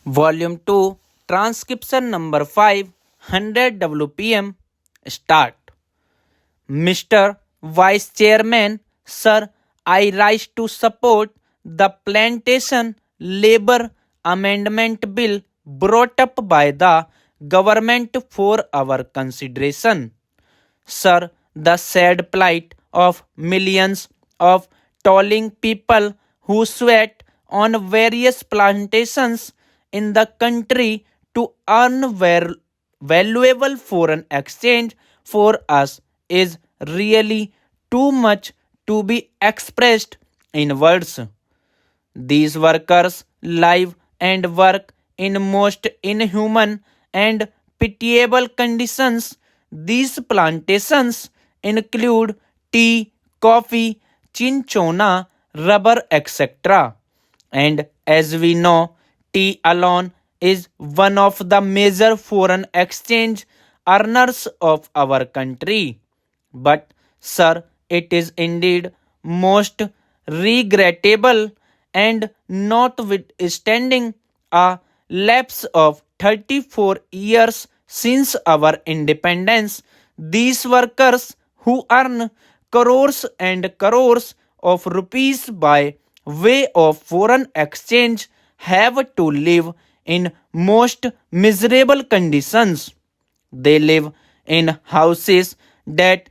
Volume 2, Transcription number 5, 100 WPM. Start. Mr. Vice Chairman, Sir, I rise to support the Plantation Labor Amendment Bill brought up by the government for our consideration. Sir, the sad plight of millions of toiling people who sweat on various plantations in the country to earn valuable foreign exchange for us is really too much to be expressed in words. These workers live and work in most inhuman and pitiable conditions. These plantations include tea, coffee, cinchona, rubber, etc. And as we know, tea alone is one of the major foreign exchange earners of our country. But, sir, it is indeed most regrettable and notwithstanding a lapse of 34 years since our independence, these workers who earn crores and crores of rupees by way of foreign exchange have to live in most miserable conditions. They live in houses that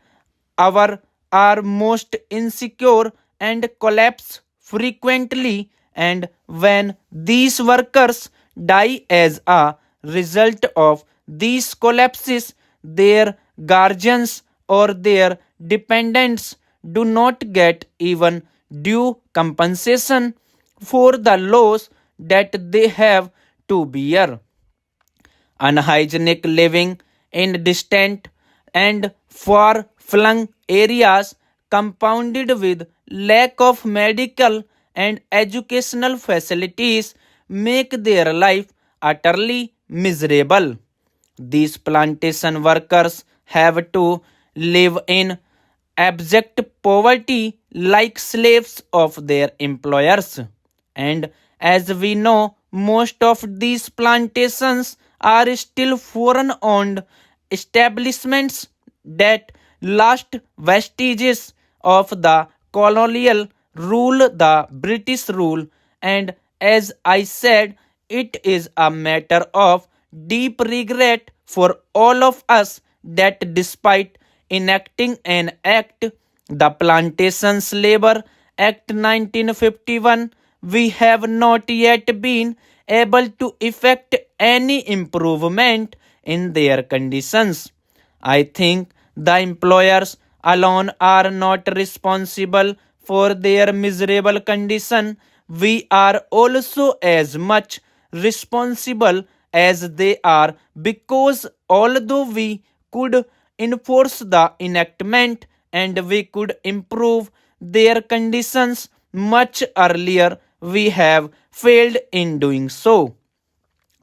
are most insecure and collapse frequently, and when these workers die as a result of these collapses, their guardians or their dependents do not get even due compensation for the loss that they have to bear. Unhygienic living in distant and far flung areas, compounded with lack of medical and educational facilities, make their life utterly miserable. These plantation workers have to live in abject poverty like slaves of their employers. And as we know, most of these plantations are still foreign owned establishments that last vestiges of the colonial rule, the British rule. And as I said, it is a matter of deep regret for all of us that despite enacting an act, the Plantations Labor Act 1951, we have not yet been able to effect any improvement in their conditions. I think the employers alone are not responsible for their miserable condition. We are also as much responsible as they are, because although we could enforce the enactment and we could improve their conditions much earlier, we have failed in doing so.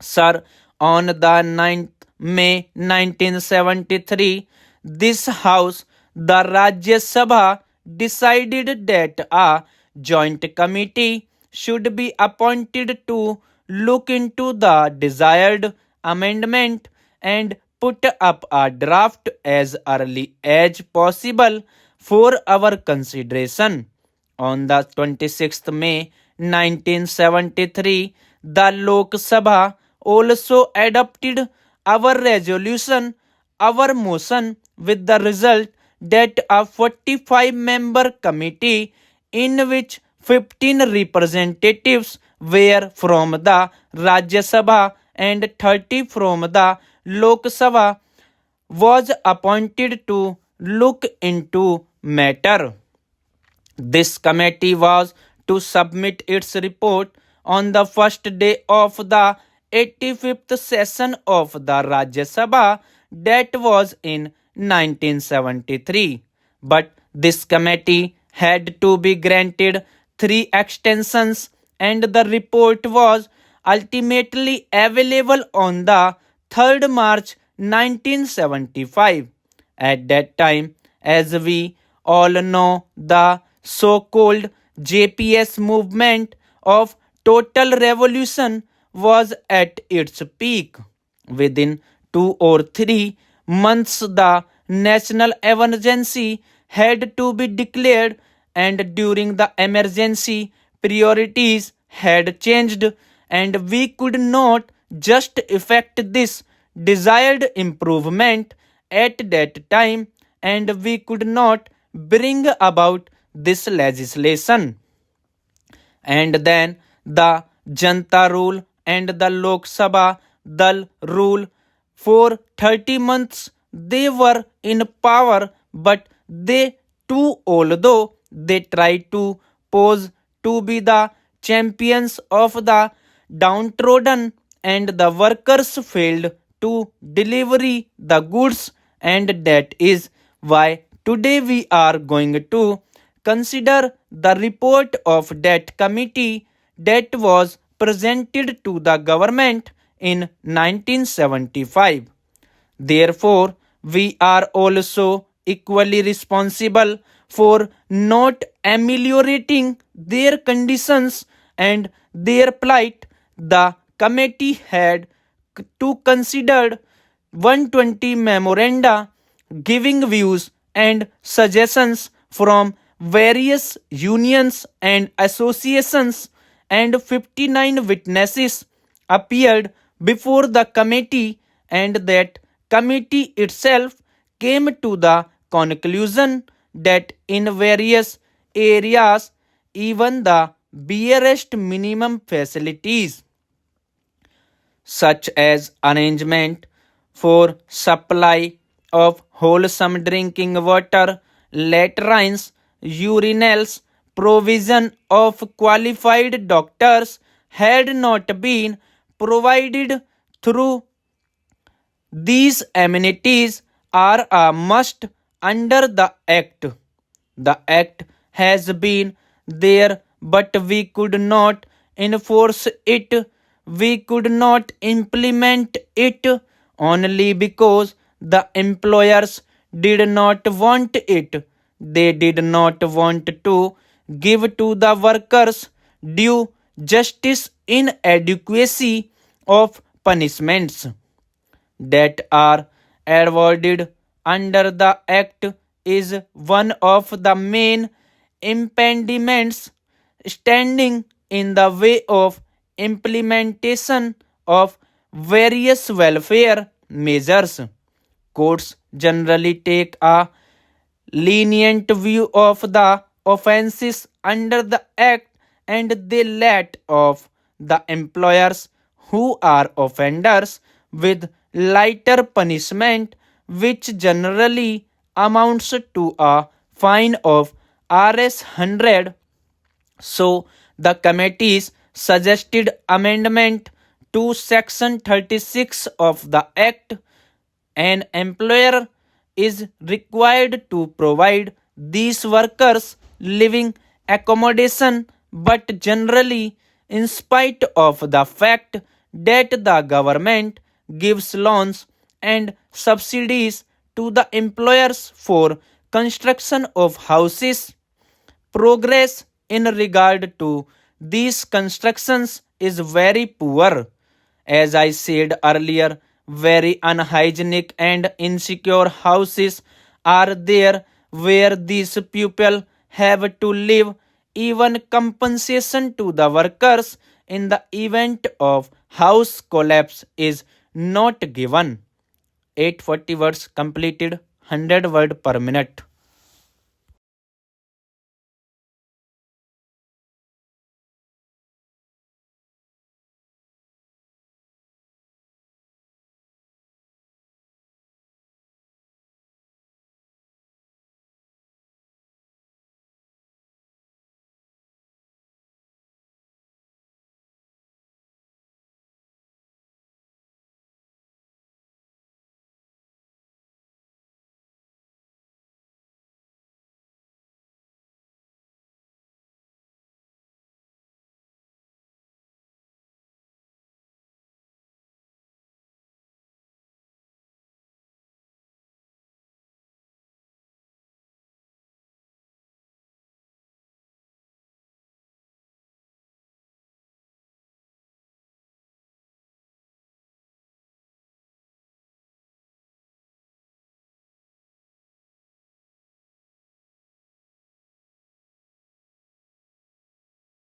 Sir, on the 9th May 1973, this House, the Rajya Sabha, decided that a joint committee should be appointed to look into the desired amendment and put up a draft as early as possible for our consideration. On the 26th May 1973, the Lok Sabha also adopted our resolution, our motion, with the result that a 45-member committee, in which 15 representatives were from the Rajya Sabha and 30 from the Lok Sabha, was appointed to look into matter. This committee was to submit its report on the first day of the 85th session of the Rajya Sabha, that was in 1973. But this committee had to be granted 3 extensions, and the report was ultimately available on the 3rd March 1975. At that time, as we all know, the so called JPS movement of total revolution was at its peak. Within 2 or 3 months, the national emergency had to be declared, and during the emergency, priorities had changed, and we could not just effect this desired improvement at that time, and we could not bring about this legislation. And then the Janta rule and the Lok Sabha Dal rule for 30 months. They were in power, but they too, although they tried to pose to be the champions of the downtrodden, and the workers failed to deliver the goods, and that is why today we are going to consider the report of that committee that was presented to the government in 1975. Therefore, we are also equally responsible for not ameliorating their conditions and their plight. The committee had to consider 120 memoranda giving views and suggestions from various unions and associations, and 59 witnesses appeared before the committee, and that committee itself came to the conclusion that in various areas, even the barest minimum facilities such as arrangement for supply of wholesome drinking water, latrines, urinals, provision of qualified doctors had not been provided through. These amenities are a must under the Act. The Act has been there, but we could not enforce it. We could not implement it only because the employers did not want it. They did not want to give to the workers due justice in adequacy of punishments that are awarded under the Act is one of the main impediments standing in the way of implementation of various welfare measures. Courts generally take a lenient view of the offenses under the Act, and they let off the employers who are offenders with lighter punishment, which generally amounts to a fine of Rs 100. So, the committee's suggested amendment to Section 36 of the Act: an employer is required to provide these workers living accommodation, but generally, in spite of the fact that the government gives loans and subsidies to the employers for construction of houses, progress in regard to these constructions is very poor. As I said earlier, very unhygienic and insecure houses are there where these people have to live. Even compensation to the workers in the event of house collapse is not given. 840 words completed, 100 word per minute.